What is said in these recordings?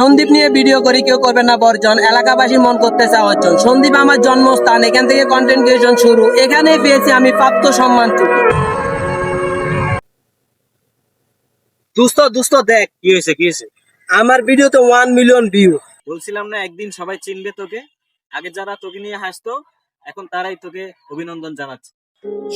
সন্দীপ নিয়ে ভিডিও করি, কেউ করবে না বর্জন। এলাকাবাসী মন করতে চা অর্জন। সন্দীপ আমার জন্মস্থান, এখান থেকে কন্টেন্ট ক্রিয়েশন শুরু। এখানেই পেয়েছি আমি প্রাপ্ত সম্মানটুকু। দুস্ত দুস্ত দেখ কি হয়েছে কি হয়েছে? আমার ভিডিওতে 1 মিলিয়ন ভিউ। বলছিলাম না একদিন সবাই চিনবে তোকে। আগে যারা তোকে নিয়ে হাসতো এখন তারাই তোকে অভিনন্দন জানাচ্ছে।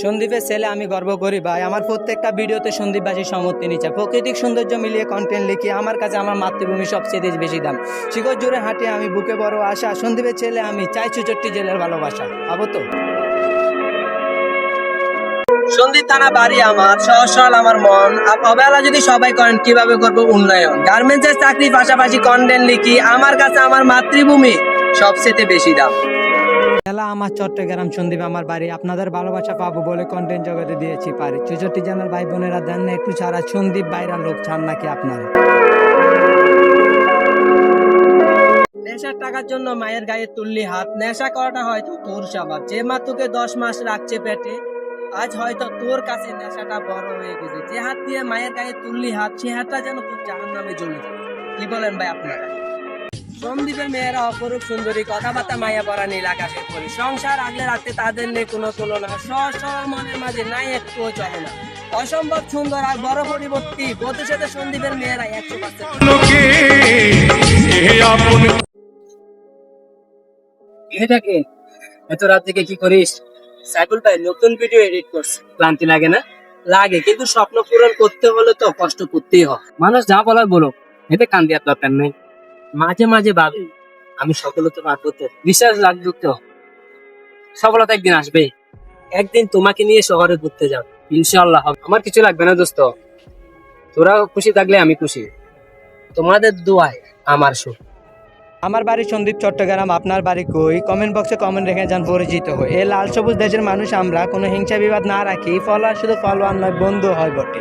সন্দীপের ছেলে আমি গর্ব করি ভাই। আমার প্রত্যেকটা ভিডিওতে সন্দীপবাসী সমর্থন নিচ্ছে। প্রাকৃতিক সৌন্দর্য মিলিয়ে কন্টেন্ট লিখি। আমার কাছে আমার মাতৃভূমি সবচেয়ে বেশি দাম। শিকড় জুড়ে হাঁটে আমি, বুকে বড় আশা। সন্দীপের ছেলে আমি, চাই 64 জেলার ভালোবাসা। পাবো তো? সন্দীপ থানা বাড়ি আমার, সহজ সরল আমার মন। অবহেলা যদি সবাই করেন কিভাবে করবো উন্নয়ন? গার্মেন্টসের চাকরির পাশাপাশি কন্টেন্ট লিখি। আমার কাছে আমার মাতৃভূমি সবচেয়ে বেশি দাম। জেলা আমার চট্টগ্রাম, সন্দীপ আমার বাড়ি। আপনাদের ভালোবাসা পাবো বলে কন্টেন্ট জগতে দিয়েছি পারি। 64 জেলার ভাই বোনেরা দেন না একটু ছাড়া। সন্দীপ বাইরা লোক ছাড় নাকি আপনারা? নেশার টাকার জন্য মায়ের গায়ে তুললি হাত। নেশা করাটা হয়তো তোর স্বভাব। যে মা তোকে 10 মাস রাখছে পেটে, আজ হয়তো তোর কাছে নেশাটা বড় হয়ে গেছে। যে হাত দিয়ে মায়ের গায়ে তুললি হাত, সে হাতটা যেন তোর জাহান্নামে জ্বলে যায়। কি বলেন ভাই আপনারা? সন্দীপের মেয়েরা অপরূপ সুন্দরী, কথাবার্তা মায়া পড়া নীল আকাশের পরি। সংসার আগলে রাখতে তাদের নেই কোনো তুলনা। সহজ সরল মনের মাঝে নাই একটুও চলনা। অসম্ভব সুন্দর আর বড় পরিবর্তী। বলতে সাথে সন্দীপের মেয়েরা 100%। এটাকে এত রাত থেকে কি করিস? সাইকুল ভাই নতুন ভিডিও এডিট করছে। ক্লান্তি লাগে না? লাগে, কিন্তু স্বপ্ন পূরণ করতে হলে তো কষ্ট করতেই হয়। মানুষ যা বলার বলো, এতে কান দেওয়ার দরকার নেই। মাঝে মাঝে ভাবি আমি সফলতা পাবো তো, বিশ্বাস রাখবো তো সফলতা একদিন আসবে। একদিন তোমাকে নিয়ে শহরে ঘুরতে যাও, ইনশাআল্লাহ হবে। আমার কিছু লাগবে না দোস্ত, তোরা খুশি থাকলে আমি খুশি। তোমাদের দোয়ায় আমার সুখ। আমার বাড়ি সন্দীপ, চট্টগ্রাম। আপনার বাড়ি কই? কমেন্ট বক্সে কমেন্ট রেখে যান, পরিচিত হই। এই লাল সবুজ দেশের মানুষ আমরা, কোনো হিংসা বিবাদ না রাখি। ফলোয়ার শুধু ফলোয়ার নয়, বন্ধু হয় বটে।